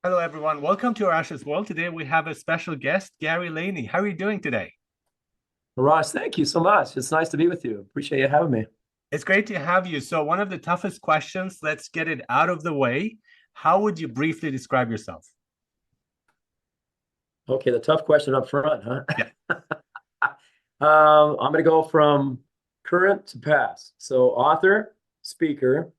Hello, everyone. Welcome to Arash's World. Today we have a special guest, Gary Laney. How are you doing today? Ross, thank you so much. It's nice to be with you. Appreciate you having me. It's great to have you. So, one of the toughest questions, let's get it out of the way. How would you briefly describe yourself? Okay, the tough question up front, huh? Yeah. I'm going to go from current to past. So, author, speaker,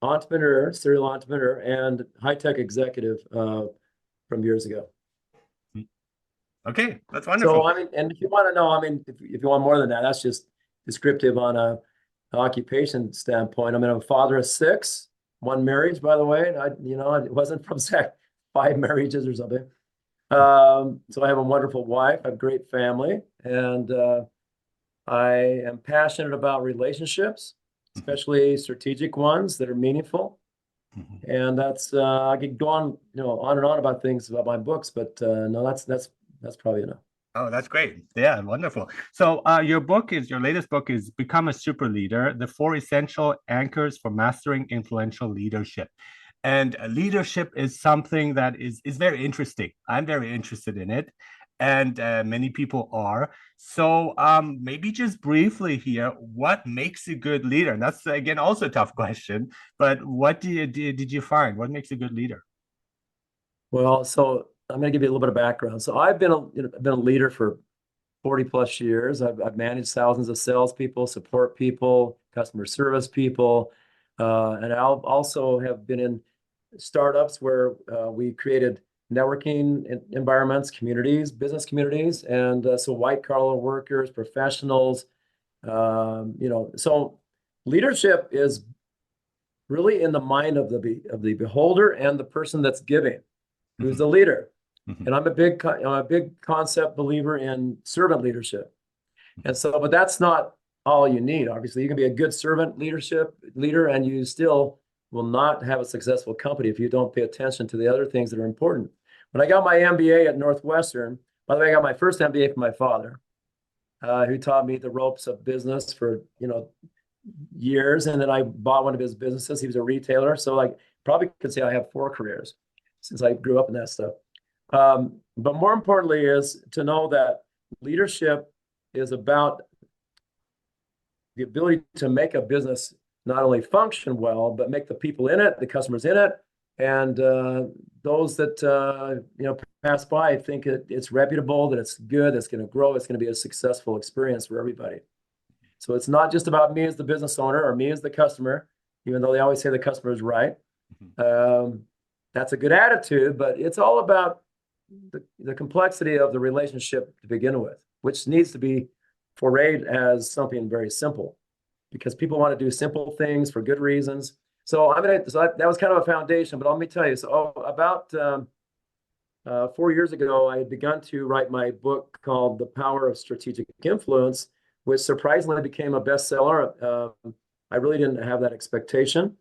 entrepreneur, serial entrepreneur, and high-tech executive from years ago. Okay, that's wonderful. So, I mean, and if you want to know, I mean, if you want more than that, that's just descriptive on a occupation standpoint. I mean, I'm a father of six, one marriage, by the way. And it wasn't from five marriages or something. So I have a wonderful wife, I have a great family, and I am passionate about relationships, Mhm, especially strategic ones that are meaningful. mhm. And that's I could go on, on and on about things about my books, but no, that's probably enough. Oh, that's great. Yeah, wonderful. So, your latest book is Become a Super Leader, the four essential anchors for mastering influential leadership. And leadership is something that is very interesting. I'm very interested in it, and many people are. So, maybe just briefly here, what makes a good leader? And that's again also a tough question. But what did you find? What makes a good leader? Well, so I'm going to give you a little bit of background. So I've been a leader for 40 plus years. I've managed thousands of salespeople, support people, customer service people, and I'll also have been in startups where we created networking environments, communities, business communities, and so white collar workers, professionals. So leadership is really in the mind of the beholder and the person that's giving, who's Mhm, the leader. mhm, And I'm a big concept believer in servant leadership. And so, but that's not all you need. Obviously, you can be a good servant leader, and you still will not have a successful company if you don't pay attention to the other things that are important. When I got my MBA at Northwestern, by the way, I got my first MBA from my father, who taught me the ropes of business for years, and then I bought one of his businesses. He was a retailer, so I probably could say I have four careers since I grew up in that stuff. But more importantly is to know that leadership is about the ability to make a business not only function well, but make the people in it, the customers in it, and those that pass by think it's reputable, that it's good, it's going to grow, it's going to be a successful experience for everybody. So it's not just about me as the business owner or me as the customer, even though they always say the customer is right. mhm. Um, that's a good attitude, but it's all about the complexity of the relationship to begin with, which needs to be forayed as something very simple because people want to do simple things for good reasons. That was kind of a foundation, but let me tell you. About 4 years ago, I had begun to write my book called The Power of Strategic Influence, which surprisingly became a bestseller. I really didn't have that expectation.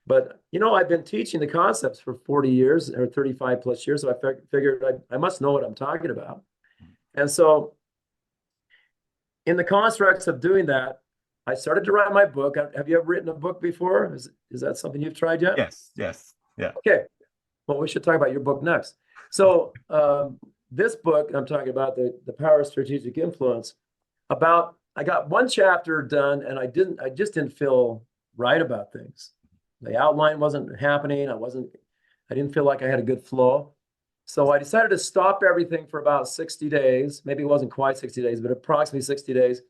But I've been teaching the concepts for 40 years or 35 plus years, so figured I must know what I'm talking about. And so, in the constructs of doing that, I started to write my book. Have you ever written a book before? Is that something you've tried yet? Yes, yes, yeah. Okay. Well, we should talk about your book next. So, this book I'm talking about, the Power of Strategic Influence. I got one chapter done, and I just didn't feel right about things. The outline wasn't happening. I didn't feel like I had a good flow. So I decided to stop everything for about 60 days. Maybe it wasn't quite 60 days, but approximately 60 days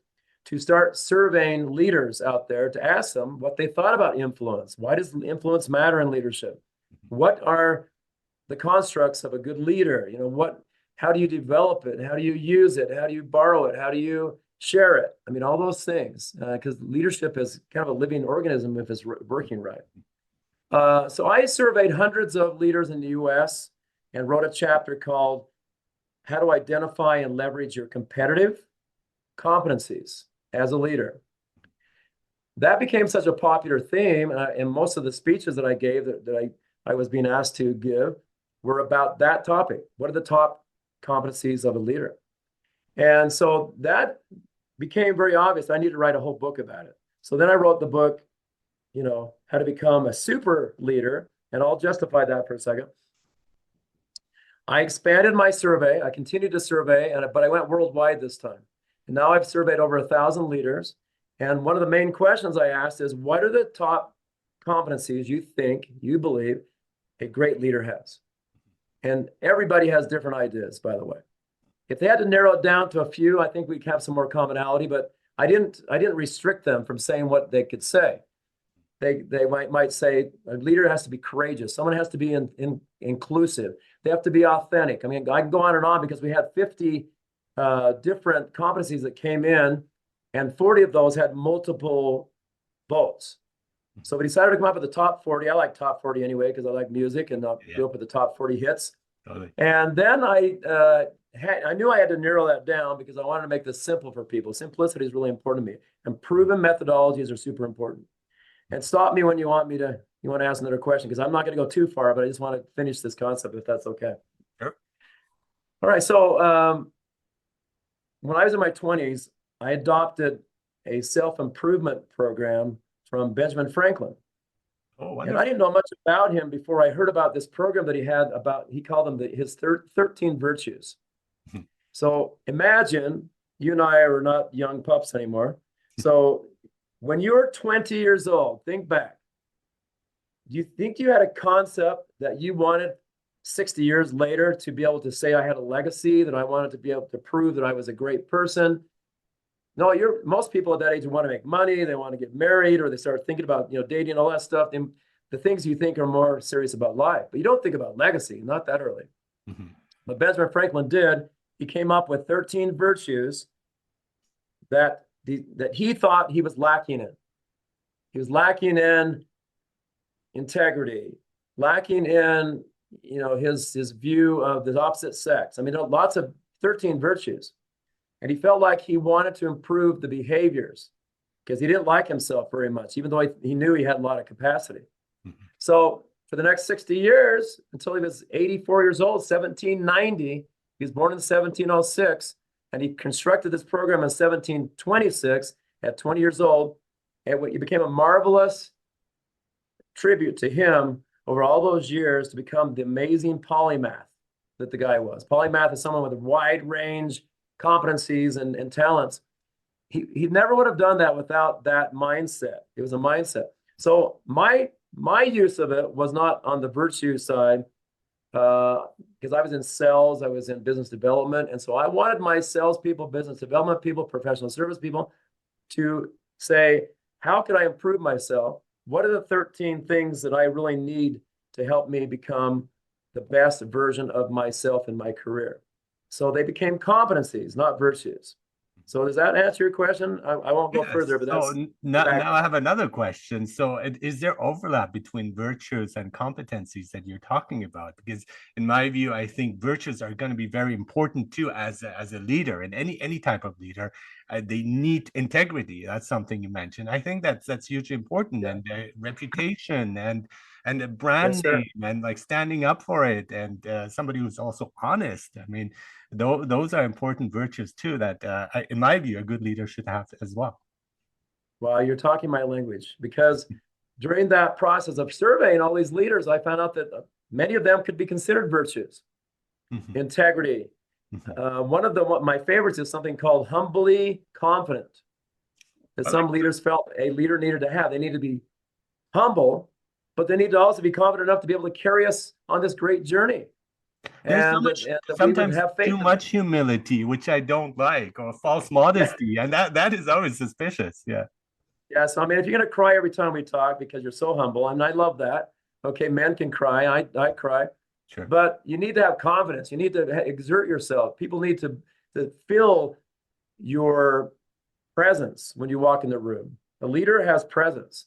to start surveying leaders out there to ask them what they thought about influence. Why does influence matter in leadership? What are the constructs of a good leader? How do you develop it? How do you use it? How do you borrow it? How do you share it? I mean, all those things, because leadership is kind of a living organism if it's working right. So I surveyed hundreds of leaders in the US and wrote a chapter called How to Identify and Leverage Your Competitive Competencies as a Leader. That became such a popular theme, and most of the speeches that I gave that I was being asked to give were about that topic. What are the top competencies of a leader? And so that became very obvious. I need to write a whole book about it. So then I wrote the book, How to Become a Super Leader. and I'll justify that for a second. I expanded my survey. I continued to survey, but I went worldwide this time. And now I've surveyed over 1,000 leaders. And one of the main questions I asked is, what are the top competencies you believe a great leader has? And everybody has different ideas, by the way. If they had to narrow it down to a few, I think we'd have some more commonality, but I didn't restrict them from saying what they could say. They might say a leader has to be courageous. Someone has to be inclusive. They have to be authentic. I mean, I can go on and on because we had 50 different competencies that came in, and 40 of those had multiple votes. So we decided to come up with the top 40. I like top 40 anyway because I like music, and I'll go up with the top 40 hits. Totally. And then I knew I had to narrow that down because I wanted to make this simple for people. Simplicity is really important to me, and proven methodologies are super important. And stop me when you want to ask another question, because I'm not going to go too far, but I just want to finish this concept if that's okay. Sure. All right. So when I was in my 20s, I adopted a self-improvement program from Benjamin Franklin. Oh, and I didn't know much about him before I heard about this program that he had he called them his 13 virtues. So imagine you and I are not young pups anymore. So when you're 20 years old, think back. Do you think you had a concept that you wanted 60 years later to be able to say I had a legacy, that I wanted to be able to prove that I was a great person? No, most people at that age want to make money, they want to get married, or they start thinking about dating, all that stuff. The things you think are more serious about life, but you don't think about legacy, not that early. Mm-hmm. But Benjamin Franklin did. He came up with 13 virtues that he thought he was lacking in. He was lacking in integrity, lacking in his view of the opposite sex. I mean, lots of 13 virtues. And he felt like he wanted to improve the behaviors because he didn't like himself very much, even though he knew he had a lot of capacity. Mm-hmm. So for the next 60 years, until he was 84 years old, 1790, he was born in 1706, and he constructed this program in 1726 at 20 years old. And it became a marvelous tribute to him over all those years to become the amazing polymath that the guy was. Polymath is someone with a wide range competencies and talents. He never would have done that without that mindset. It was a mindset. So my use of it was not on the virtue side, because I was in sales, I was in business development, and so I wanted my salespeople, business development people, professional service people to say, how can I improve myself? What are the 13 things that I really need to help me become the best version of myself in my career? So they became competencies, not virtues. So does that answer your question? I won't go further, but that's... So now I have another question. So is there overlap between virtues and competencies that you're talking about? Because in my view, I think virtues are going to be very important too as a leader, and any type of leader. They need integrity. That's something you mentioned. I think that's hugely important, and reputation and a brand name, and like standing up for it, and somebody who's also honest. I mean, those are important virtues too that, in my view, a good leader should have as well. Well, you're talking my language, because during that process of surveying all these leaders, I found out that many of them could be considered virtues. Mm-hmm. Integrity. Mm-hmm. One of my favorites is something called humbly confident, that some leaders felt a leader needed to have. They need to be humble, but they need to also be confident enough to be able to carry us on this great journey. There's sometimes too much humility, which I don't like, or false modesty, and that is always suspicious. Yeah. Yeah. So I mean, if you're gonna cry every time we talk because you're so humble, and I love that. Okay, men can cry. I cry. Sure. But you need to have confidence. You need to exert yourself. People need to feel your presence when you walk in the room. A leader has presence.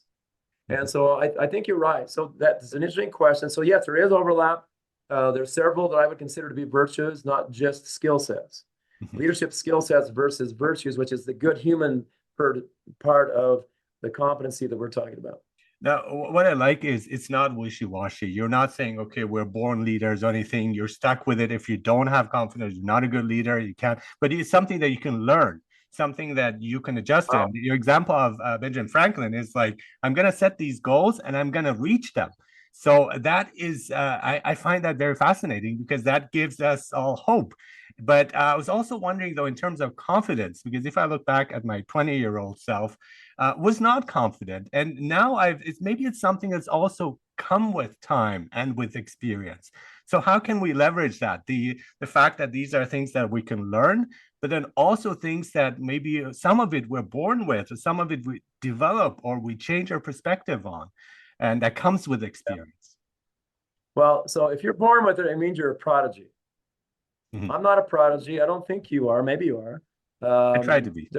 And so I think you're right. So that's an interesting question. So yes, there is overlap. There's several that I would consider to be virtues, not just skill sets. Mm-hmm. Leadership skill sets versus virtues, which is the good human part of the competency that we're talking about. Now, what I like is it's not wishy-washy. You're not saying, okay, we're born leaders or anything. You're stuck with it. If you don't have confidence, you're not a good leader. You can't. But it's something that you can learn, something that you can adjust to. Your example of Benjamin Franklin is like, I'm going to set these goals and I'm going to reach them. So that is, I find that very fascinating because that gives us all hope. But I was also wondering, though, in terms of confidence, because if I look back at my 20-year-old self, was not confident, and now maybe it's something that's also come with time and with experience. So how can we leverage that? The fact that these are things that we can learn, but then also things that maybe some of it we're born with, or some of it we develop or we change our perspective on, and that comes with experience. Well, so if you're born with it, it means you're a prodigy. Mhm. I'm not a prodigy. I don't think you are. Maybe you are. I tried to be.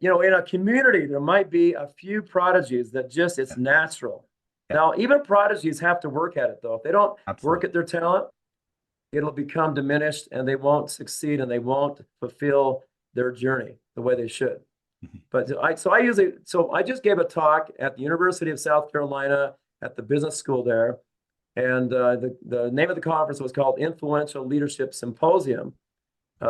In a community, there might be a few prodigies that just it's Yeah, natural. yeah, Now, even prodigies have to work at it, though. If they don't work absolutely. at their talent, it'll become diminished and they won't succeed and they won't fulfill their journey the way they should. Mhm. But I just gave a talk at the University of South Carolina at the business school there. And the name of the conference was called Influential Leadership Symposium,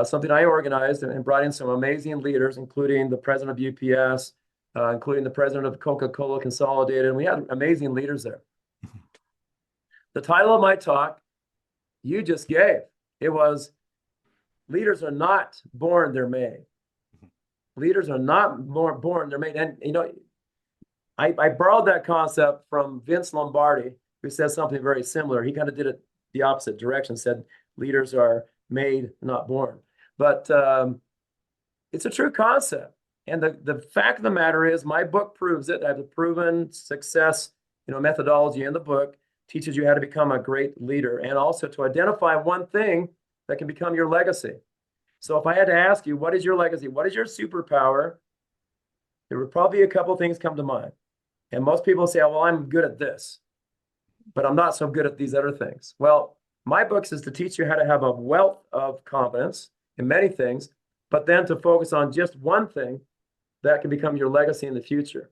something I organized and brought in some amazing leaders, including the president of UPS, including the president of Coca-Cola Consolidated. And we had amazing leaders there. The title of my talk, you just gave, it was Leaders Are Not Born, They're Made. Leaders are not born, they're made. And, I borrowed that concept from Vince Lombardi, who says something very similar. He kind of did it the opposite direction, said leaders are made, not born. But it's a true concept. And the fact of the matter is, my book proves it. I have a proven success, methodology in the book, teaches you how to become a great leader and also to identify one thing that can become your legacy. So if I had to ask you, what is your legacy? What is your superpower? There would probably be a couple of things come to mind. And most people say, oh, well, I'm good at this, but I'm not so good at these other things. Well, my books is to teach you how to have a wealth of competence in many things, but then to focus on just one thing that can become your legacy in the future.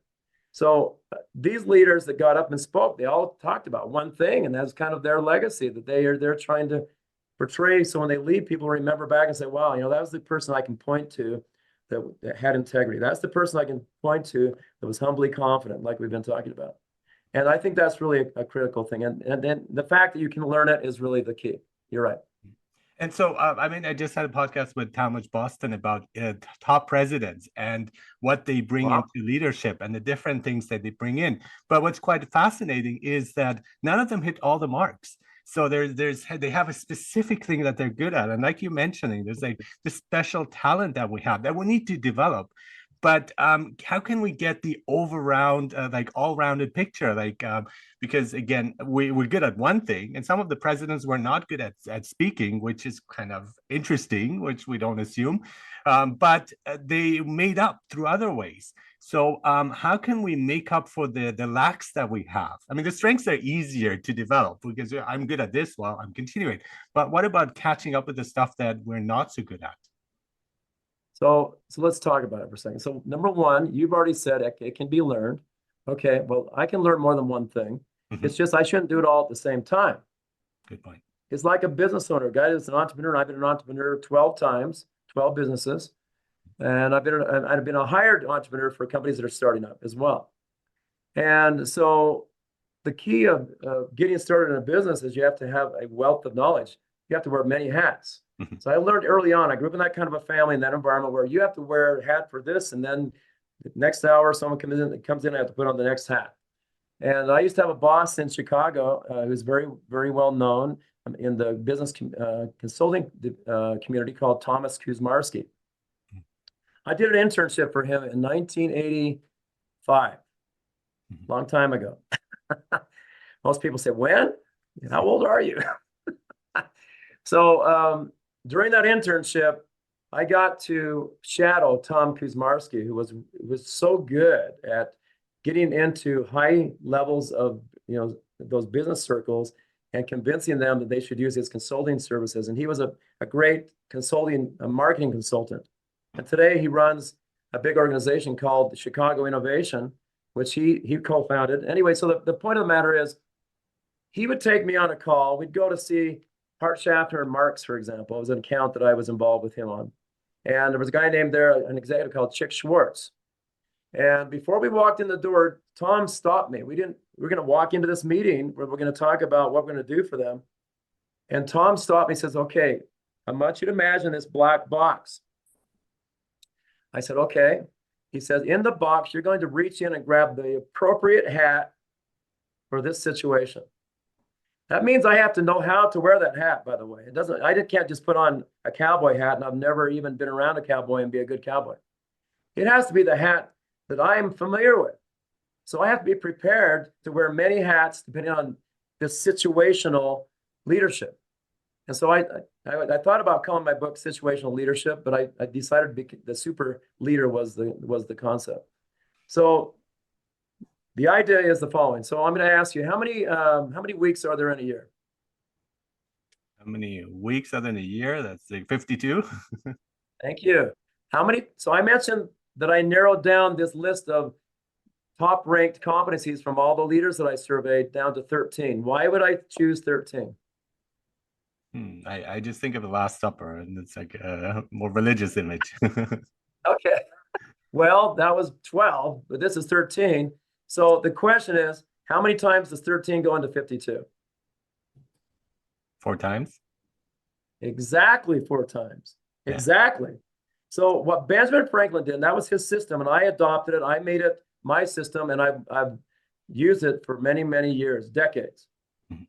So these leaders that got up and spoke, they all talked about one thing, and that's kind of their legacy that they're trying to portray. So when they leave, people remember back and say, wow, that was the person I can point to that had integrity. That's the person I can point to that was humbly confident, like we've been talking about. And I think that's really a critical thing. And then the fact that you can learn it is really the key. You're right. And so, I just had a podcast with Talmadge Boston about top presidents and what they bring Wow. into leadership and the different things that they bring in. But what's quite fascinating is that none of them hit all the marks. So they have a specific thing that they're good at, and like you mentioning, there's like this special talent that we have that we need to develop. But how can we get the like all-rounded picture? Because again, we're good at one thing, and some of the presidents were not good at speaking, which is kind of interesting, which we don't assume. But they made up through other ways. So how can we make up for the lacks that we have? I mean, the strengths are easier to develop because I'm good at this while I'm continuing. But what about catching up with the stuff that we're not so good at? So let's talk about it for a second. So number one, you've already said it can be learned. Okay, well, I can learn more than one thing. Mhm. It's just I shouldn't do it all at the same time. Good point. It's like a business owner, a guy that's an entrepreneur. I've been an entrepreneur 12 times, 12 businesses. And I've been a hired entrepreneur for companies that are starting up as well. And so the key of getting started in a business is you have to have a wealth of knowledge. You have to wear many hats. Mhm. So I learned early on, I grew up in that kind of a family, in that environment where you have to wear a hat for this, and then the next hour someone comes in, I have to put on the next hat. And I used to have a boss in Chicago who's very, very well known in the business consulting community called Thomas Kuzmarski. I did an internship for him in 1985, long time ago. Most people say, when? How old are you? So during that internship, I got to shadow Tom Kuzmarski, who was so good at getting into high levels of those business circles and convincing them that they should use his consulting services. And he was a great marketing consultant. And today he runs a big organization called Chicago Innovation, which he co-founded. Anyway, so the point of the matter is, he would take me on a call. We'd go to see Hart Schaffner and Marx, for example. It was an account that I was involved with him on. And there was a guy named there, an executive called Chick Schwartz. And before we walked in the door, Tom stopped me. we're going to walk into this meeting where we're going to talk about what we're going to do for them. And Tom stopped me and says, okay, I want you to imagine this black box. I said, okay. He says, in the box, you're going to reach in and grab the appropriate hat for this situation. That means I have to know how to wear that hat, by the way. I can't just put on a cowboy hat, and I've never even been around a cowboy and be a good cowboy. It has to be the hat that I'm familiar with. So I have to be prepared to wear many hats depending on the situational leadership. And so I thought about calling my book Situational Leadership, but I decided to be the super leader was the concept. So the idea is the following. So I'm going to ask you, how many weeks are there in a year? How many weeks are there in a year? That's like 52. Thank you. So I mentioned that I narrowed down this list of top ranked competencies from all the leaders that I surveyed down to 13. Why would I choose 13? I just think of the Last Supper, and it's like a more religious image. Okay. Well, that was 12, but this is 13. So the question is, how many times does 13 go into 52? 4 times. Exactly 4 times. Yeah. Exactly. So what Benjamin Franklin did, and that was his system, and I adopted it. I made it my system, and I've used it for many, many years, decades. Mm-hmm.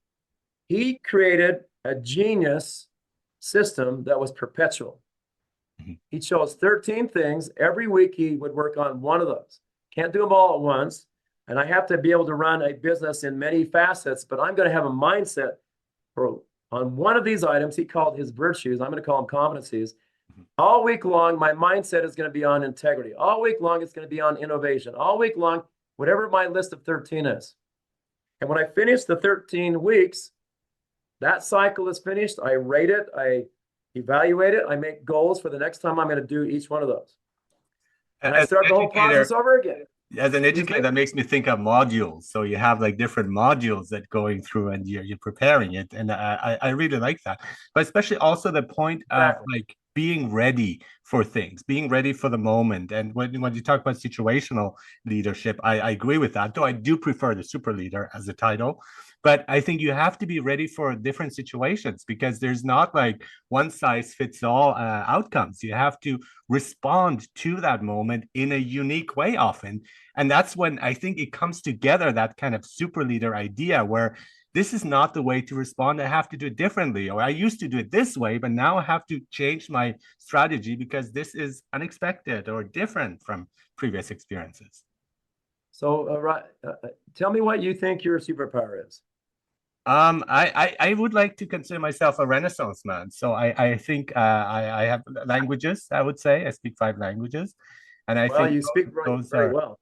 He created a genius system that was perpetual. Mm-hmm. He chose 13 things. Every week he would work on one of those. Can't do them all at once. And I have to be able to run a business in many facets, but I'm going to have a mindset on one of these items. He called his virtues. I'm going to call them competencies. Mm-hmm. All week long, my mindset is going to be on integrity. All week long, it's going to be on innovation. All week long, whatever my list of 13 is. And when I finish the 13 weeks, that cycle is finished. I rate it. I evaluate it. I make goals for the next time I'm going to do each one of those. And I start the whole process over again. As an educator, that makes me think of modules. So you have like different modules that going through, and you're preparing it. And I really like that. But especially also the point of like being ready for things, being ready for the moment. And when you talk about situational leadership, I agree with that. Though I do prefer the super leader as a title. But I think you have to be ready for different situations, because there's not like one size fits all outcomes. You have to respond to that moment in a unique way often. And that's when I think it comes together, that kind of super leader idea where this is not the way to respond. I have to do it differently, or I used to do it this way, but now I have to change my strategy because this is unexpected or different from previous experiences. So, tell me what you think your superpower is. I would like to consider myself a Renaissance man. So I think I have languages. I would say I speak 5 languages, and I think you speak very well.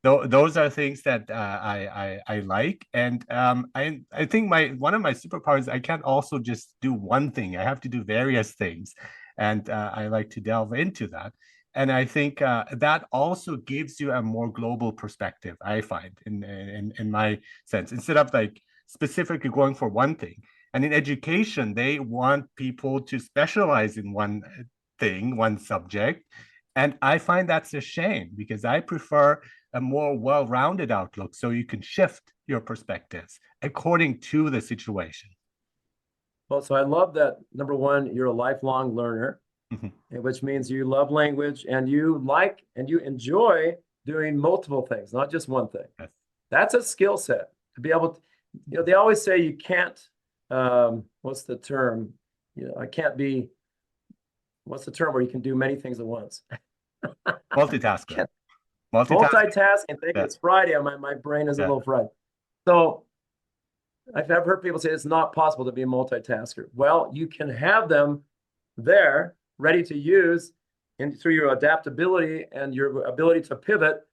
Those are things that I like, and I think one of my superpowers, I can't also just do one thing. I have to do various things, and I like to delve into that. And I think that also gives you a more global perspective, I find, in my sense, instead of like specifically going for one thing. And in education, they want people to specialize in one thing, one subject. And I find that's a shame, because I prefer a more well-rounded outlook, so you can shift your perspectives according to the situation. Well, so I love that, number one, you're a lifelong learner, which means you love language, and you enjoy doing multiple things, not just one thing. Yes. That's a skill set to be able to, they always say you can't, what's the term? I can't be, what's the term where you can do many things at once? Multitasking. Multitasking. It's Friday. My brain is a little fried. So I've heard people say it's not possible to be a multitasker. Well, you can have them there ready to use through your adaptability and your ability to pivot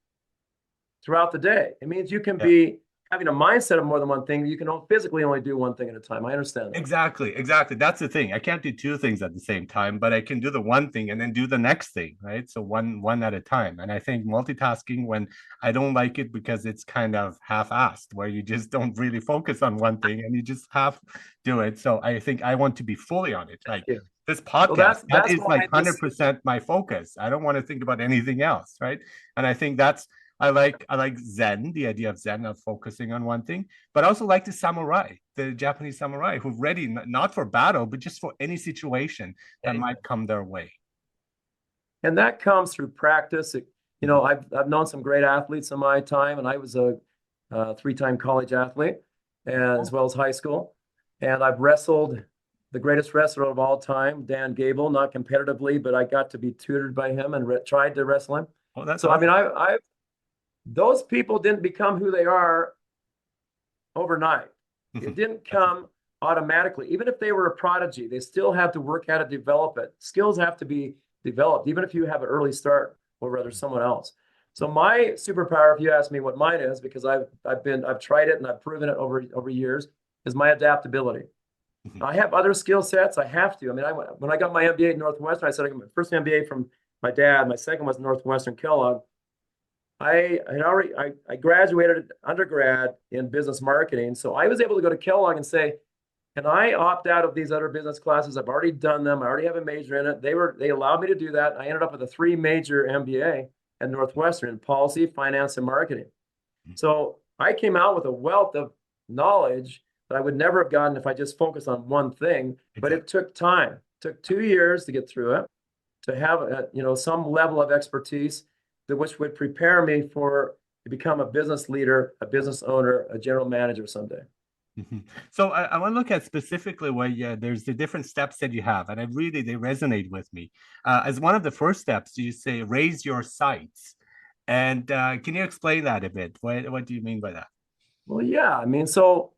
throughout the day. It means you can be having a mindset of more than one thing. You can physically only do one thing at a time. I understand that. Exactly. That's the thing. I can't do 2 things at the same time, but I can do the one thing and then do the next thing, right? So one at a time. And I think multitasking, when I don't like it, because it's kind of half-assed, where you just don't really focus on one thing and you just half do it. So I think I want to be fully on it. Like this podcast, that is like 100% my focus. I don't want to think about anything else, right? And I think that's I like Zen, the idea of Zen, of focusing on one thing, but I also like the samurai, the Japanese samurai, who're ready not for battle, but just for any situation that might come their way. And that comes through practice. I've known some great athletes in my time, and I was a three-time college athlete, and as well as high school. And I've wrestled the greatest wrestler of all time, Dan Gable, not competitively, but I got to be tutored by him and tried to wrestle him. Oh, that's So awesome. I those people didn't become who they are overnight. It didn't come automatically. Even if they were a prodigy, they still have to work how to develop it. Skills have to be developed, even if you have an early start or rather someone else. So my superpower, if you ask me what mine is, because I've tried it and I've proven it over years, is my adaptability. I have other skill sets. I have to. I mean, when I got my MBA at Northwestern, I said I got my first MBA from my dad. My second was Northwestern Kellogg. I graduated undergrad in business marketing, so I was able to go to Kellogg and say, can I opt out of these other business classes? I've already done them. I already have a major in it. They allowed me to do that. I ended up with a 3-major MBA at Northwestern in policy, finance, and marketing. So I came out with a wealth of knowledge that I would never have gotten if I just focused on one thing. But it took time. It took 2 years to get through it, to have some level of expertise which would prepare me to become a business leader, a business owner, a general manager someday. So I want to look at specifically where there's the different steps that you have, and they resonate with me. As one of the first steps, you say raise your sights, and can you explain that a bit? What do you mean by that? Well, yeah, I mean, so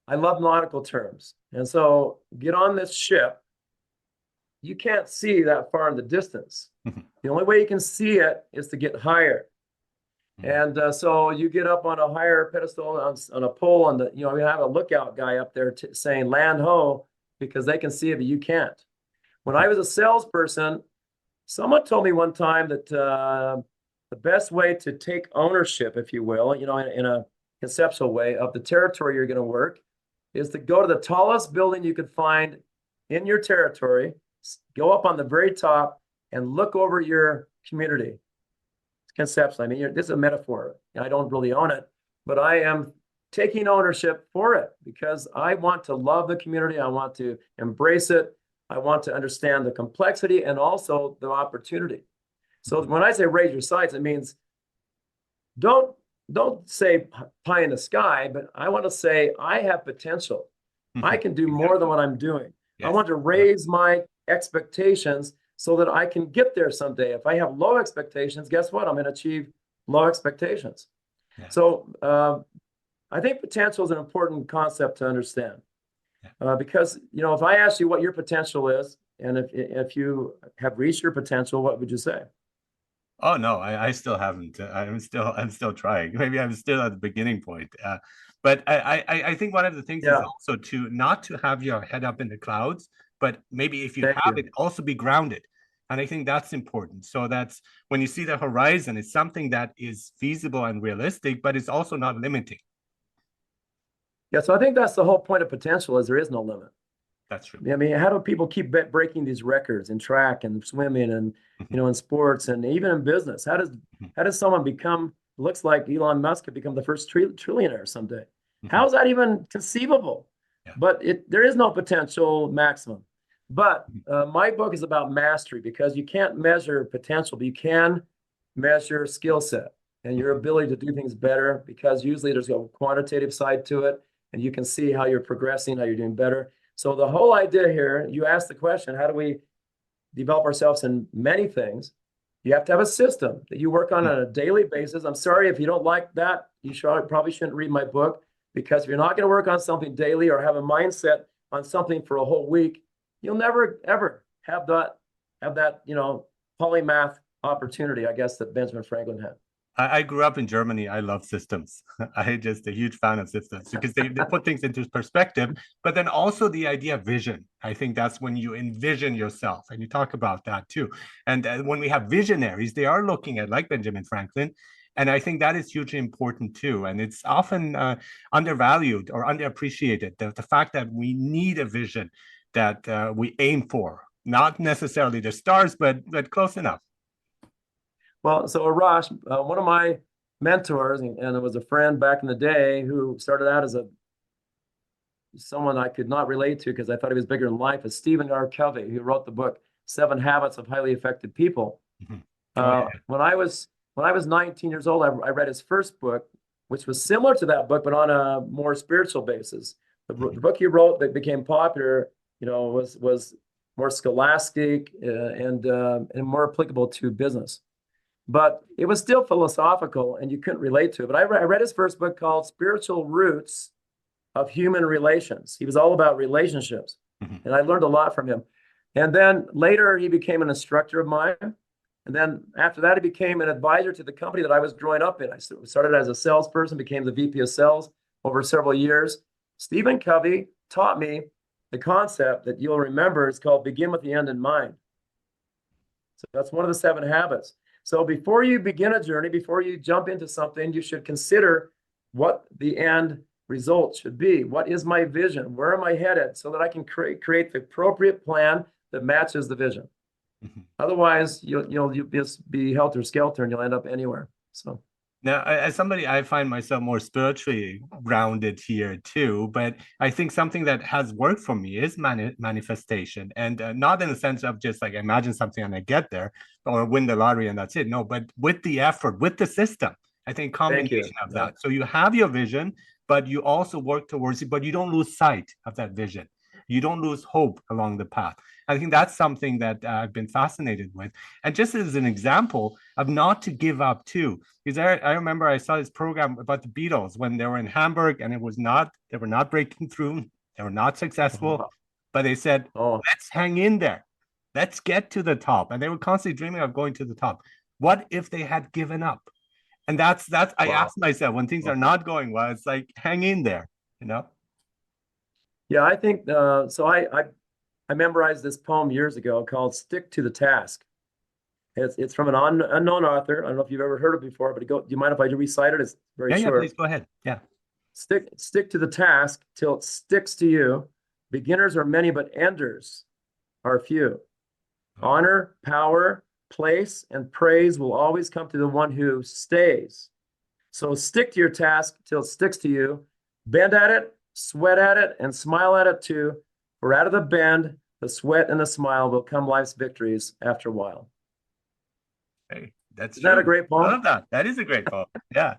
I love nautical terms, and so get on this ship. You can't see that far in the distance. The only way you can see it is to get higher. And so you get up on a higher pedestal on a pole, and we have a lookout guy up there saying land ho, because they can see it, but you can't. When I was a salesperson, someone told me one time that the best way to take ownership, if you will, in a conceptual way of the territory you're going to work, is to go to the tallest building you could find in your territory, go up on the very top, and look over your community. It's conceptual. I mean, this is a metaphor. I don't really own it, but I am taking ownership for it because I want to love the community. I want to embrace it. I want to understand the complexity and also the opportunity. So when I say raise your sights, it means don't say pie in the sky, but I want to say I have potential. I can do more than what I'm doing. Yes. I want to raise my expectations so that I can get there someday. If I have low expectations, guess what? I'm going to achieve low expectations. Yeah. So I think potential is an important concept to understand. Because, if I ask you what your potential is, and if you have reached your potential, what would you say? Oh no, I still haven't. I'm still trying. Maybe I'm still at the beginning point. But I think one of the things is also not to have your head up in the clouds, but maybe if you have it, also be grounded. And I think that's important. So that's when you see the horizon, it's something that is feasible and realistic, but it's also not limiting. Yeah, so I think that's the whole point of potential, is there is no limit. That's true. I mean, how do people keep breaking these records in track and swimming and in sports and even in business? How does someone become? Looks like Elon Musk could become the first trillionaire someday. How is that even conceivable? Yeah. But there is no potential maximum. But my book is about mastery, because you can't measure potential, but you can measure skill set and your ability to do things better, because usually there's a quantitative side to it, and you can see how you're progressing, how you're doing better. So the whole idea here, you asked the question, how do we develop ourselves in many things? You have to have a system that you work on a daily basis. I'm sorry, if you don't like that, you probably shouldn't read my book, because if you're not going to work on something daily or have a mindset on something for a whole week, you'll never, ever have that polymath opportunity, I guess, that Benjamin Franklin had. I grew up in Germany. I love systems. I'm just a huge fan of systems because they put things into perspective, but then also the idea of vision. I think that's when you envision yourself, and you talk about that too. And when we have visionaries, they are looking at, like Benjamin Franklin, and I think that is hugely important too. And it's often undervalued or underappreciated, the fact that we need a vision that we aim for, not necessarily the stars, but close enough. Well, so Arash, one of my mentors, and there was a friend back in the day who started out as someone I could not relate to because I thought he was bigger than life, is Stephen R. Covey, who wrote the book 7 Habits of Highly Effective People. Mhm. Oh, yeah. When I was 19 years old, I read his first book, which was similar to that book, but on a more spiritual basis. The book he wrote that became popular, was more scholastic and more applicable to business. But it was still philosophical, and you couldn't relate to it. But I read his first book called Spiritual Roots of Human Relations. He was all about relationships, Mhm. and I learned a lot from him. And then later, he became an instructor of mine. And then after that, he became an advisor to the company that I was growing up in. I started as a salesperson, became the VP of sales over several years. Stephen Covey taught me the concept that you'll remember. It's called begin with the end in mind. So that's one of the 7 habits. So before you begin a journey, before you jump into something, you should consider what the end result should be. What is my vision? Where am I headed? So that I can create the appropriate plan that matches the vision. Mhm. Otherwise, you'll just be helter skelter and you'll end up anywhere. So Now, as somebody, I find myself more spiritually grounded here too. But I think something that has worked for me is manifestation, and not in the sense of just like imagine something and I get there, or win the lottery and that's it. No, but with the effort, with the system. I think thank combination you. of Yeah. that. So you have your vision, but you also work towards it, but you don't lose sight of that vision. You don't lose hope along the path. I think that's something that I've been fascinated with. And just as an example of not to give up too, because I remember I saw this program about the Beatles when they were in Hamburg and they were not breaking through, they were not successful, but they said, Oh, let's hang in there. Let's get to the top. And they were constantly dreaming of going to the top. What if they had given up? And that's I wow. asked myself when things are not going well, it's like hang in there, you know? Yeah, I think so. I memorized this poem years ago called "Stick to the Task." It's from an unknown author. I don't know if you've ever heard it before, but do you mind if I recite it? It's very Yeah, please short. go ahead. Yeah. Stick to the task till it sticks to you. Beginners are many, but enders are few. Oh, Honor, power, place, and praise will always come to the one who stays. So stick to your task till it sticks to you. Bend at it, sweat at it, and smile at it too. For out of the bend, the sweat and the smile will come life's victories after a while. hey, that's Isn't that a true. great I poem? love that. That is a great poem. Yeah.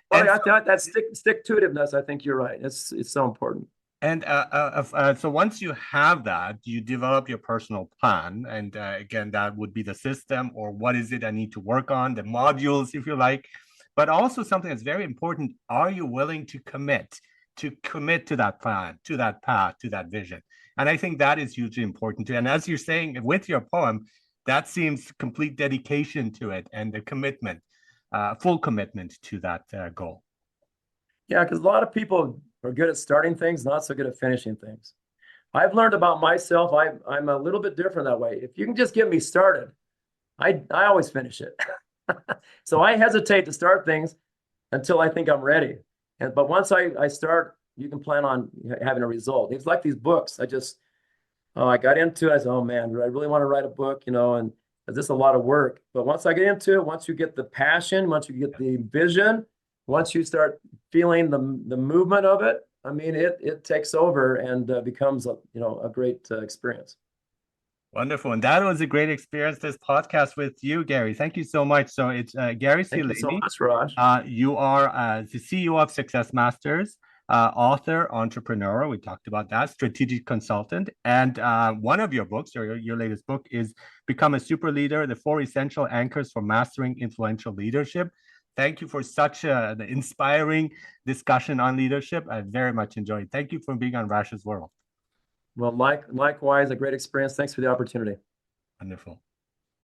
Well, And I think that stick to itiveness, I think you're right. It's so important. so once you have that, you develop your personal plan. And again, that would be the system or what is it I need to work on, the modules, if you like. But also something that's very important. Are you willing to commit to that plan, to that path, to that vision? And I think that is hugely important too. And as you're saying with your poem, that seems complete dedication to it and the commitment, full commitment to that goal. Yeah, because a lot of people are good at starting things, not so good at finishing things. I've learned about myself. I'm a little bit different that way. If you can just get me started, I always finish it. So I hesitate to start things until I think I'm ready. But once I start, you can plan on having a result. It's like these books. I got into it. I said, oh man, do I really want to write a book? And is this a lot of work? But once I get into it, once you get the passion, once you get the vision, once you start feeling the movement of it, I mean, it takes over and becomes a great experience. Wonderful. And that was a great experience, this podcast with you, Gary. Thank you so much. So it's Gary Thank you so Laney. much, Raj. You are the CEO of Success Masters, author, entrepreneur. We talked about that, strategic consultant. And one of your books, or your latest book, is Become a Super Leader, the 4 Essential Anchors for Mastering Influential Leadership. Thank you for such an inspiring discussion on leadership. I very much enjoyed it. Thank you for being on Rash's World. Well, likewise, a great experience. Thanks for the opportunity. Wonderful.